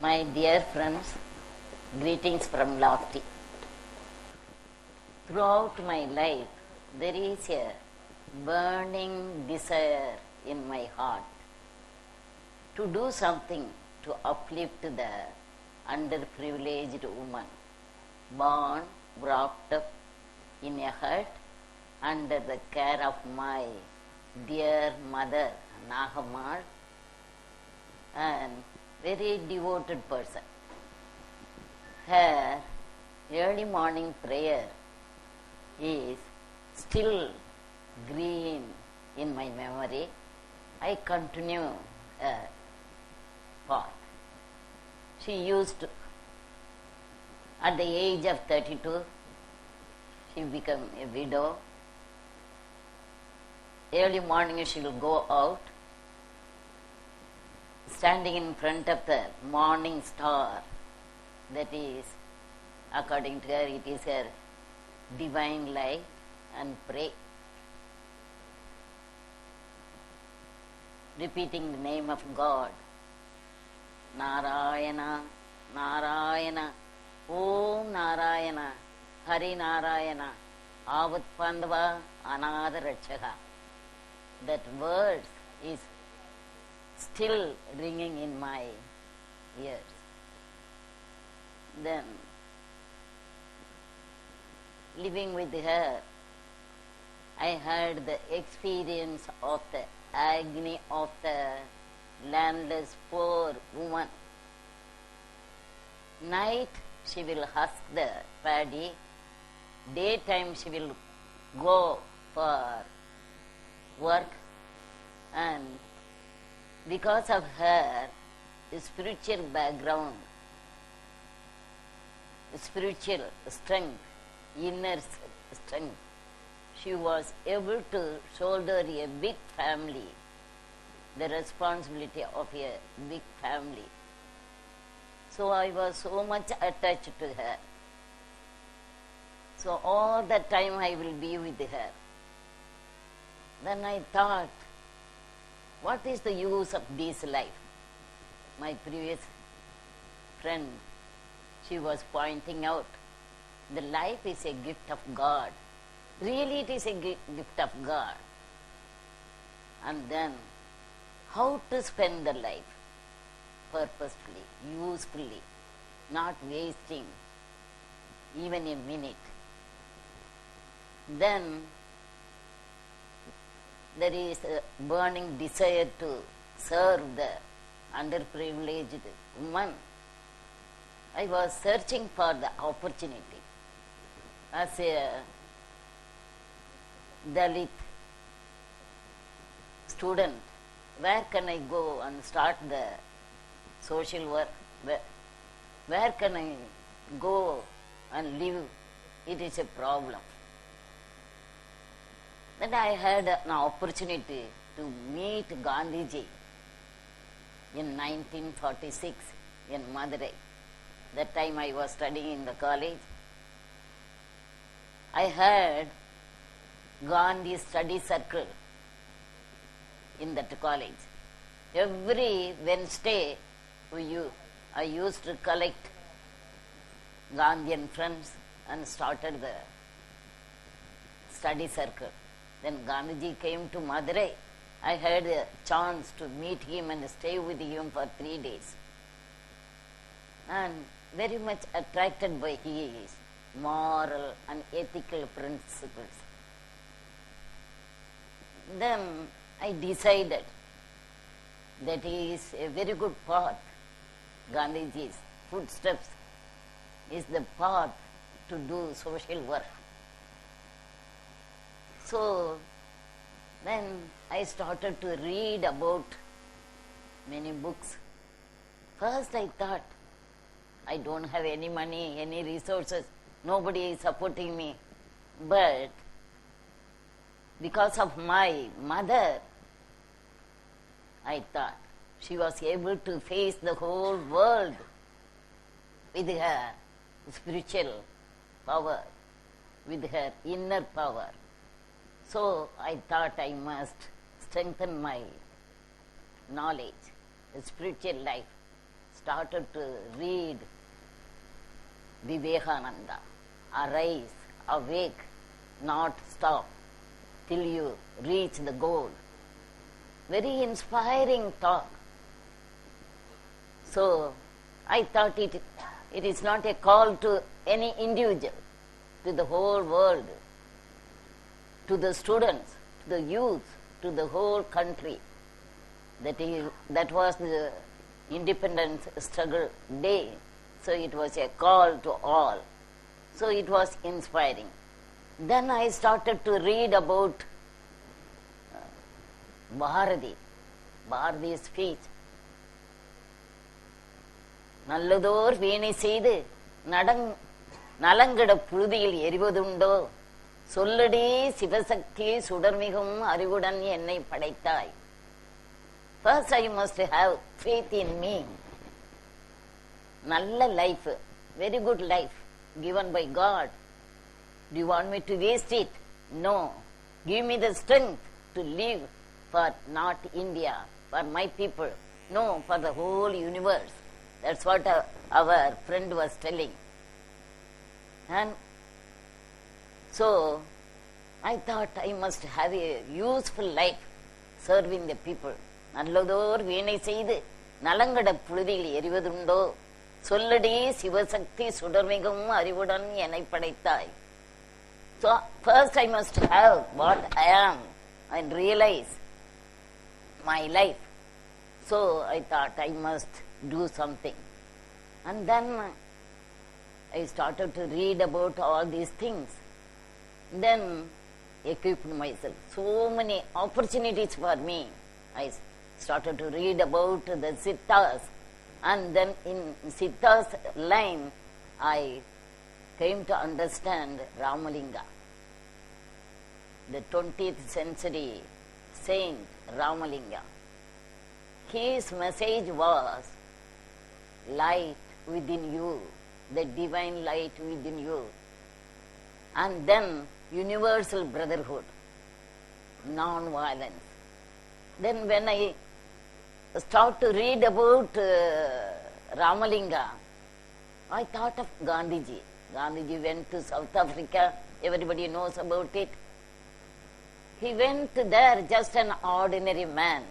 My dear friends, greetings from Lofty. Throughout my life, there is a burning desire in my heart to do something to uplift the underprivileged woman, born, brought up in a hut under the care of my dear mother, Nagammal, and very devoted person. Her early morning prayer is still green in my memory. I continue her path. She used to, at the age of 32, she became a widow. Early morning she will go out, standing in front of the morning star. That is, according to her, it is her divine light, and pray, repeating the name of God. Narayana, Narayana, Om Narayana, Hari Narayana, Avat Pandava, Anada Ratchaka. That verse is still ringing in my ears. Then, living with her, I heard the experience of the agony of the landless poor woman. Night she will husk the paddy, daytime she will go for work, and because of her spiritual background, spiritual strength, inner strength, she was able to shoulder a big family, the responsibility of a big family. So I was so much attached to her. So all the time I will be with her. Then I thought, what is the use of this life? My previous friend, she was pointing out, the life is a gift of God. Really it is a gift of God. And then, how to spend the life? Purposefully, usefully, not wasting even a minute. Then, there is a burning desire to serve the underprivileged woman. I was searching for the opportunity. As a Dalit student, where can I go and start the social work? Where can I go and live? It is a problem. Then I had an opportunity to meet Gandhiji in 1946 in Madurai. That time I was studying in the college. I had Gandhi study circle in that college. Every Wednesday I used to collect Gandhian friends and started the study circle. Then Gandhiji came to Madurai. I had a chance to meet him and stay with him for 3 days. And very much attracted by his moral and ethical principles. Then I decided that is a very good path. Gandhiji's footsteps is the path to do social work. So then I started to read about many books. First I thought, I don't have any money, any resources, nobody is supporting me. But because of my mother, I thought she was able to face the whole world with her spiritual power, with her inner power. So I thought I must strengthen my knowledge, spiritual life, started to read Vivekananda, arise, awake, not stop till you reach the goal. Very inspiring talk. So I thought it is not a call to any individual, to the whole world, to the students, to the youth, to the whole country. That was the independence struggle day. So it was a call to all. So it was inspiring. Then I started to read about Bharati's speech. நல்லதோர் வீணை செய்து நலங்கட புழுதியில் எரிவதுண்டோ சொல்லடி சிவசக்தி சுடர்மிகும் அறிவுடன் என்னை படைத்தாய். First I must have faith in me. நல்ல life, very good life given by God. Do you want me to waste it? No. Give me the strength to live for not India, for my people. No, for the whole universe. That's what our friend was telling. And so I thought I must have a useful life serving the people. நல்லதோர் வீணை செய்து நலங்கட புழுதியில் எரிவதுண்டோ சொல்லடி சிவசக்தி சுடர்மிகும் அறிவுடன் என்னை படைத்தாய். So first I must have what I am and realize my life. So I thought I must do something. And then I started to read about all these things. Then equipped myself. So many opportunities for me. I started to read about the Siddhas. And then in Siddha's line, I came to understand Ramalinga, the 20th century saint Ramalinga. His message was light within you, the divine light within you, and then universal brotherhood, non-violence. Then when I start to read about Ramalinga, I thought of Gandhiji. Gandhiji went to South Africa, everybody knows about it. He went there just an ordinary man,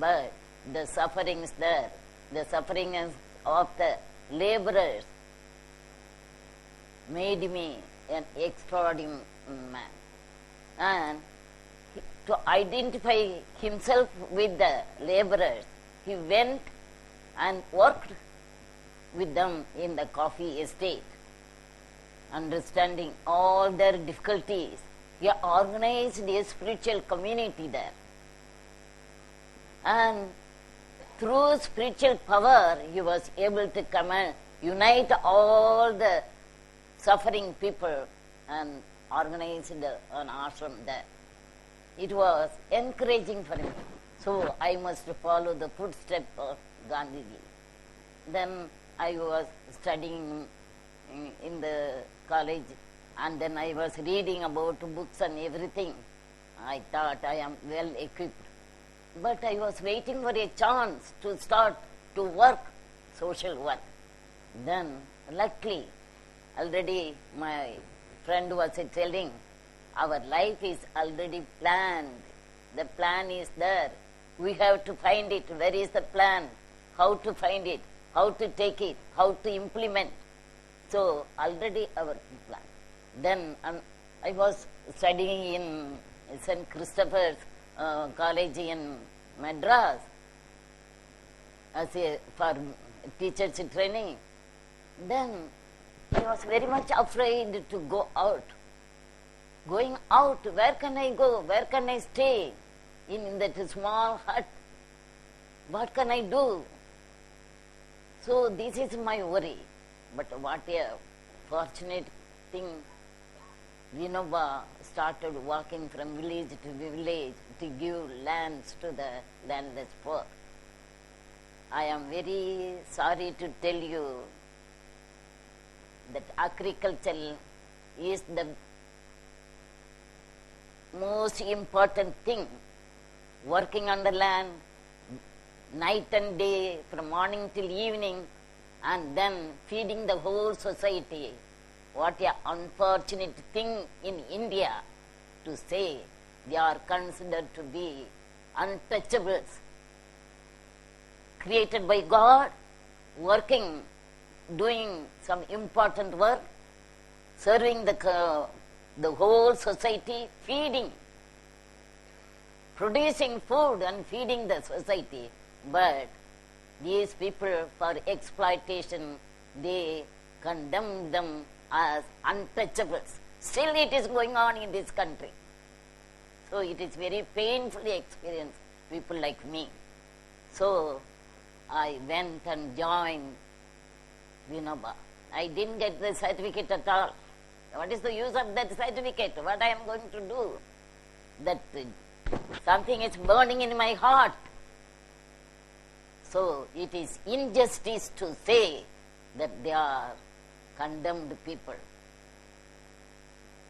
but the sufferings there, the sufferings of the laborers made me an extraordinary man. And to identify himself with the laborers, he went and worked with them in the coffee estate, understanding all their difficulties. He organized a spiritual community there. And through spiritual power, he was able to unite all the suffering people and organized an ashram there. It was encouraging for me. So I must follow the footsteps of Gandhiji. Then I was studying in the college, and then I was reading about books and everything. I thought I am well equipped. But I was waiting for a chance to start to work, social work. Then, luckily, already my friend was telling, our life is already planned. The plan is there. We have to find it. Where is the plan? How to find it? How to take it? How to implement? So, already our plan. Then I was studying in St. Christopher's College in Madras as for teachers training. Then I was very much afraid to go out. Going out, where can I go? Where can I stay? In that small hut. What can I do? So this is my worry. But what a fortunate thing. Vinoba started walking from village to village to give lands to the landless poor. I am very sorry to tell you that agriculture is the most important thing. Working on the land, night and day, from morning till evening, and then feeding the whole society. What a unfortunate thing in India to say they are considered to be untouchables, created by God, working, doing some important work, serving the whole society, feeding, producing food and feeding the society. But these people, for exploitation, they condemn them as untouchables. Still it is going on in this country. So it is very painfully experienced people like me. So I went and joined Vinoba. I didn't get the certificate at all. What is the use of that certificate? What I am going to do? That something is burning in my heart. So it is injustice to say that they are condemned people.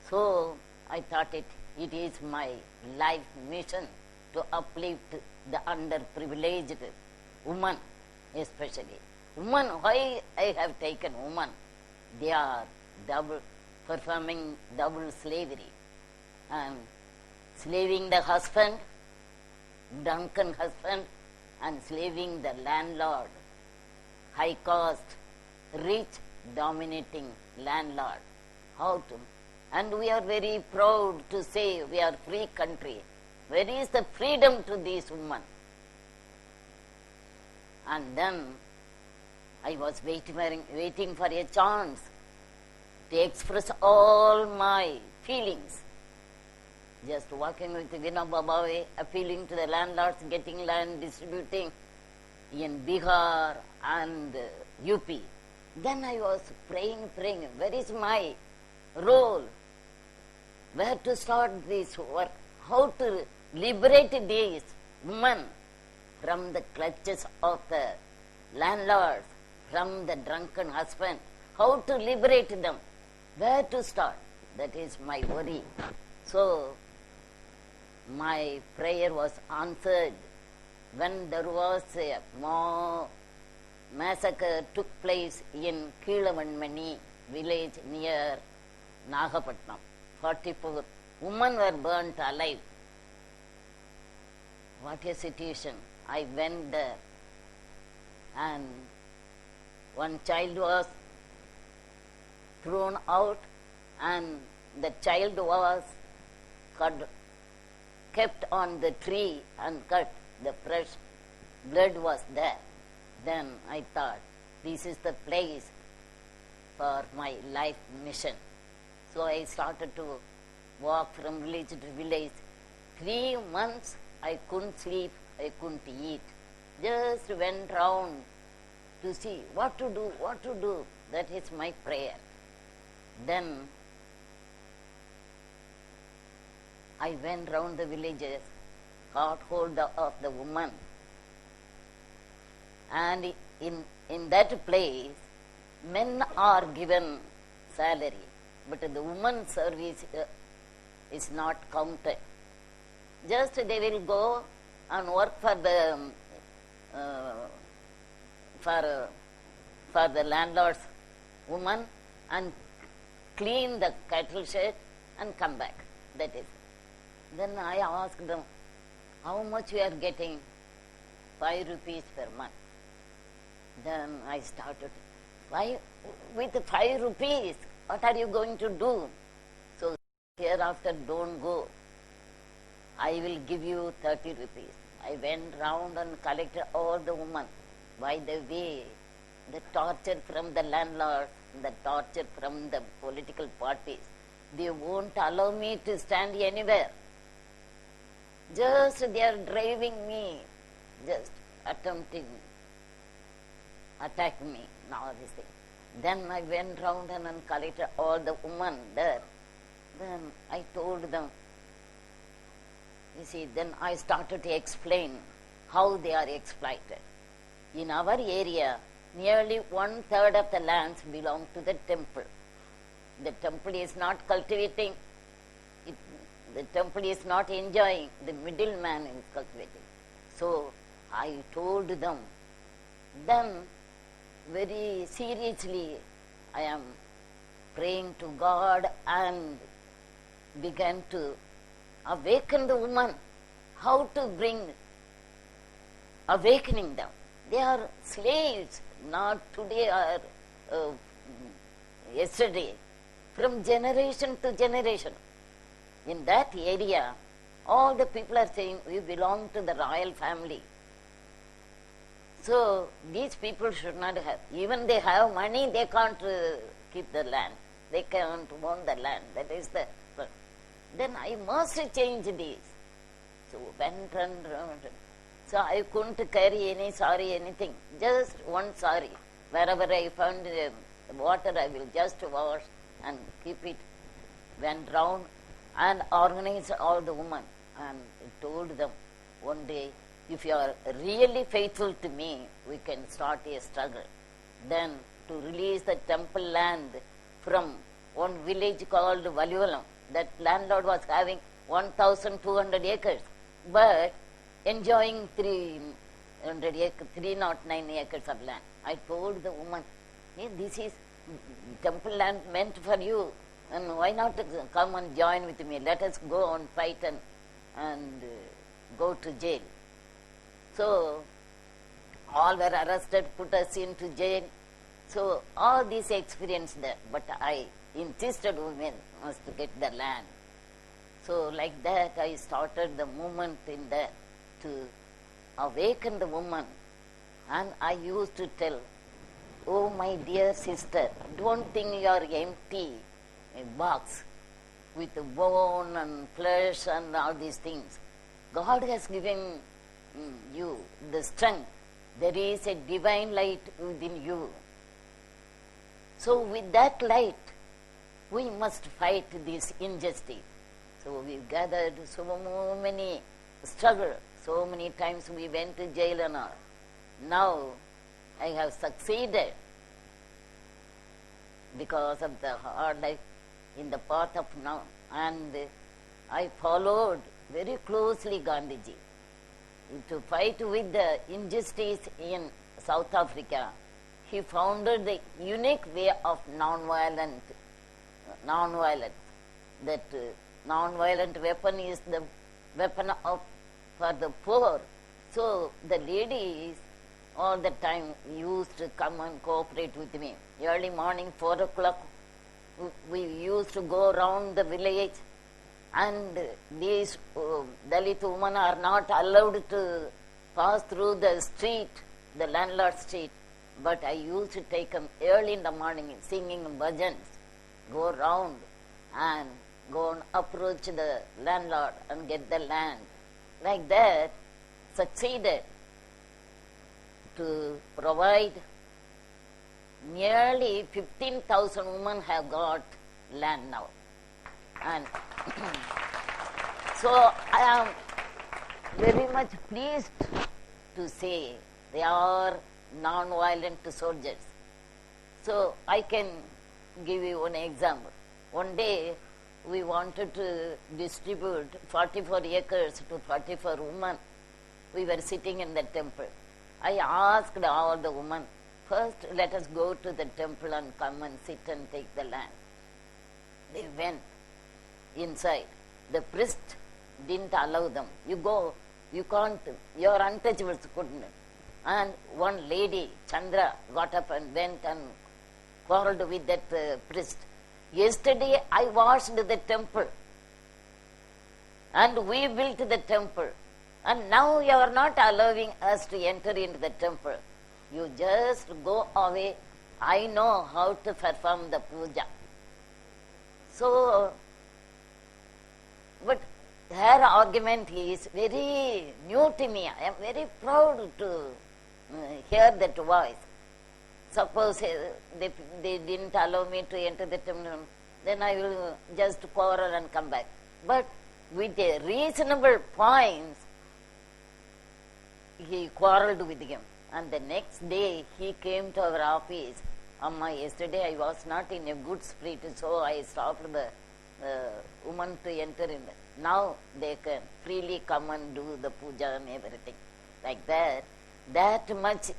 So I thought it is my life mission to uplift the underprivileged woman, especially. Woman, why I have taken woman? They are performing double slavery and slaving the husband, drunken husband, and slaving the landlord, high cost, rich, dominating landlord. How to? And we are very proud to say we are free country. Where is the freedom to these women? And then I was waiting for a chance to express all my feelings. Just walking with Vinoba Bhave, appealing to the landlords, getting land, distributing in Bihar and UP. Then I was praying, where is my role? Where to start this work? How to liberate these women from the clutches of the landlords, from the drunken husband? How to liberate them? Where to start? That is my worry. So my prayer was answered when there was a massacre took place in Keelavanmani village near Nagapatnam. 44 women were burnt alive. What a situation. I went there and one child was thrown out and the child was kept on the tree and cut. The fresh blood was there. Then I thought, this is the place for my life mission. So I started to walk from village to village. 3 months I couldn't sleep, I couldn't eat. Just went round to see what to do. That is my prayer. Then I went round the villages, caught hold of the woman. And in that place, men are given salary, but the woman service is not counted. Just they will go and work for the landlord's woman and clean the cattle shed and come back. That is. Then I asked them, how much you are getting? 5 rupees per month. Then I started, with 5 rupees, what are you going to do? So hereafter don't go. I will give you 30 rupees. I went round and collected all the women. By the way, the torture from the landlords, the torture from the political parties, they won't allow me to stand anywhere. Just they are driving me, just attempting attack me, now this thing. Then I went round and collected all the women there. Then I told them, you see, then I started to explain how they are exploited. In our area, nearly 1/3 of the lands belong to the temple. The temple is not cultivating, the temple is not enjoying, the middleman is cultivating. So I told them. Then very seriously I am praying to God and began to awaken the woman. How to bring awakening them? They are slaves, not today or yesterday, from generation to generation. In that area, all the people are saying we belong to the royal family. So these people should not have, even they have money, they can't keep the land. They can't own the land. That is the. Then I must change this. So went and so I couldn't carry any sari, anything. Just one sari. Wherever I found water, I will just wash and keep it. Went round and organized all the women and told them, one day, if you are really faithful to me, we can start a struggle. Then to release the temple land from one village called Valivalam. That landlord was having 1,200 acres, but enjoying 309 acres of land. I told the woman, hey, this is temple land meant for you, and why not come and join with me? Let us go and fight and go to jail. So all were arrested, put us into jail. So all this experience there, but I insisted women must get the land. So like that I started the movement in that to awaken the woman. And I used to tell, oh my dear sister, don't think you are empty, a box with bone and flesh and all these things. God has given you the strength. There is a divine light within you. So with that light, we must fight this injustice. So we gathered so many struggles. So many times we went to jail and all. Now I have succeeded because of the hard life in the path of now. And I followed very closely Gandhiji to fight with the injustice in South Africa. He founded the unique way of non-violence. That non-violent weapon is the weapon for the poor. So the ladies all the time used to come and cooperate with me. Early morning, 4 o'clock, we used to go around the village, and these Dalit women are not allowed to pass through the street, the landlord street. But I used to take them early in the morning singing bhajans, go round and go and approach the landlord and get the land. Like that, succeeded to provide nearly 15,000 women have got land now. And so I am very much pleased to say they are non-violent soldiers. So I can give you one example. One day we wanted to distribute 44 acres to 44 women. We were sitting in the temple. I asked all the women, first let us go to the temple and come and sit and take the land. They went inside. The priest didn't allow them. You go, you can't, your untouchables couldn't. And one lady, Chandra, got up and went and quarreled with that priest. Yesterday I washed the temple and we built the temple, and now you are not allowing us to enter into the temple. You just go away. I know how to perform the puja. So, but her argument is very new to me. I am very proud to hear that voice. Suppose they didn't allow me to enter the temple, then I will just quarrel and come back. But with a reasonable points, he quarreled with him. And the next day he came to our office. Amma, yesterday I was not in a good spirit, so I stopped the woman to enter in. Now they can freely come and do the puja and everything. like that. That much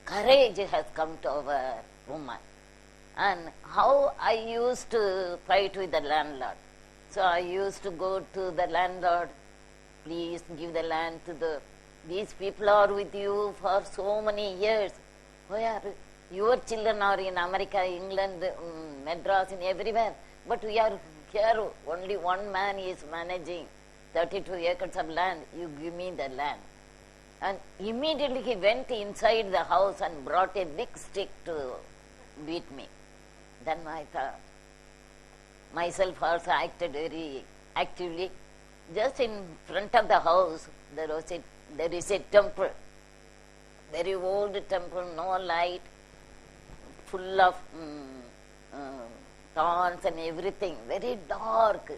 courage has come to our woman. And how I used to fight with the landlord. So I used to go to the landlord, please give the land to these people are with you for so many years. Where your children are in America, England, Madras, and everywhere. But we are here, only one man is managing 32 acres of land. You give me the land. And immediately he went inside the house and brought a big stick to beat me. Then I thought, myself also acted very actively. Just in front of the house, there is a temple, very old temple, no light, full of thorns and everything, very dark.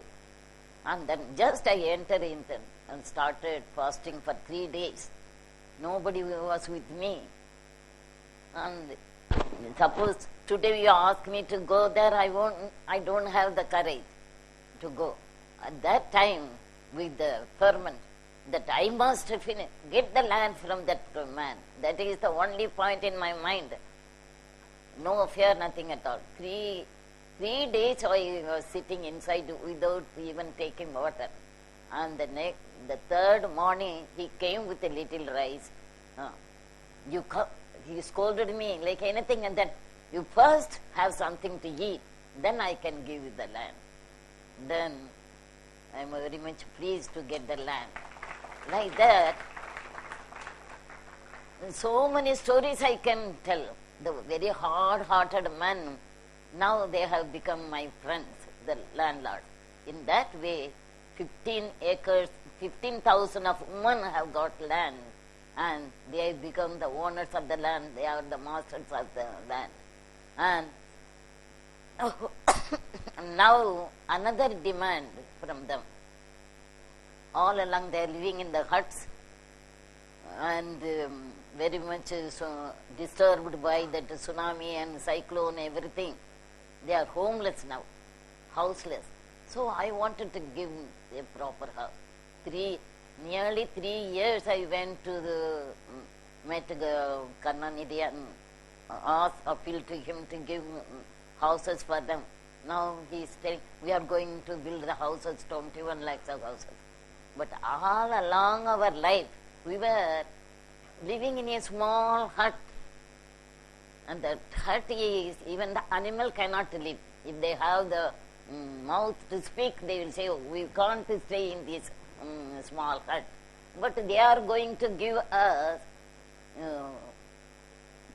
And then just I entered in and started fasting for 3 days. Nobody was with me. And suppose today you ask me to go there, I don't have the courage to go. At that time, with the ferment, that I must get the land from that man. That is the only point in my mind. No fear, nothing at all. Three days I was sitting inside without even taking water. And the third morning, he came with a little rice. He scolded me like anything, and that you first have something to eat, then I can give you the land. Then I am very much pleased to get the land. Like that, so many stories I can tell. The very hard-hearted men, now they have become my friends, the landlords. In that way, 15 acres, 15,000 of women have got land, and they have become the owners of the land. They are the masters of the land. And now another demand from them. All along they are living in the huts and very much disturbed by that tsunami and cyclone, everything. They are homeless now, houseless. So I wanted to give a proper house. Nearly 3 years I went to met Karnanidhi and appealed to him to give houses for them. Now he is telling, we are going to build the houses, 21 lakhs of houses. But all along our life, we were living in a small hut. And that hut is, even the animal cannot live. If they have the mouth to speak, they will say, oh, we can't stay in this small hut. But they are going to give us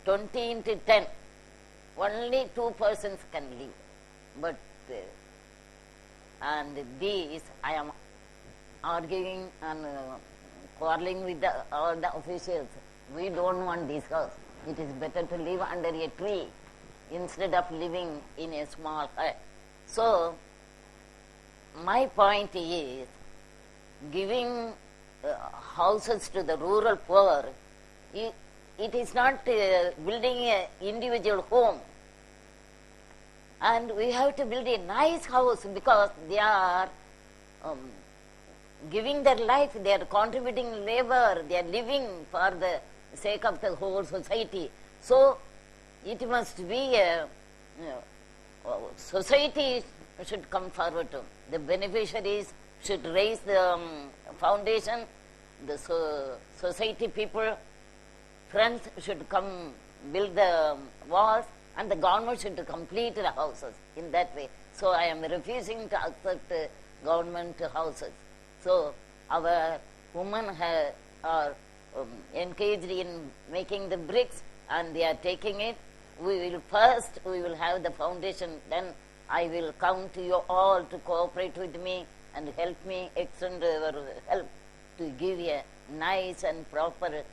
20 into 10. Only 2 persons can live. But, and these, I am arguing and quarreling with all the officials. We don't want this house. It is better to live under a tree instead of living in a small hut. So, my point is, giving houses to the rural poor, it is not building an individual home. And we have to build a nice house because they are giving their life, they are contributing labor, they are living for the sake of the whole society. So, it must be society should come forward to. The beneficiaries should raise the foundation, the society people, friends should come build the walls, and the government should complete the houses in that way. So I am refusing to accept government houses. So our women are engaged in making the bricks, and they are taking it. We will have the foundation, then I will come to you all to cooperate with me and help me extend your help to give a nice and proper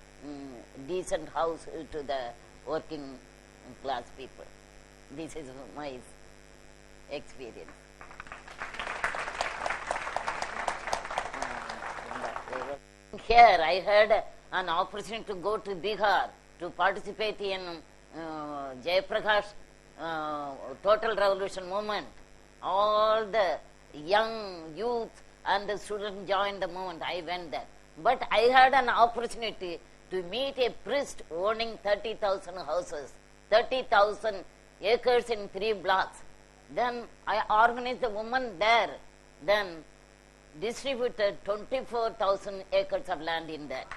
decent house to the working class people. This is my experience. Here I had an opportunity to go to Bihar to participate in Jayaprakash total revolution movement. All the young youth and the students joined the movement. I went there. But I had an opportunity to meet a priest owning 30,000 houses, 30,000 acres in 3 blocks. Then I organized a woman there, then distributed 24,000 acres of land in that.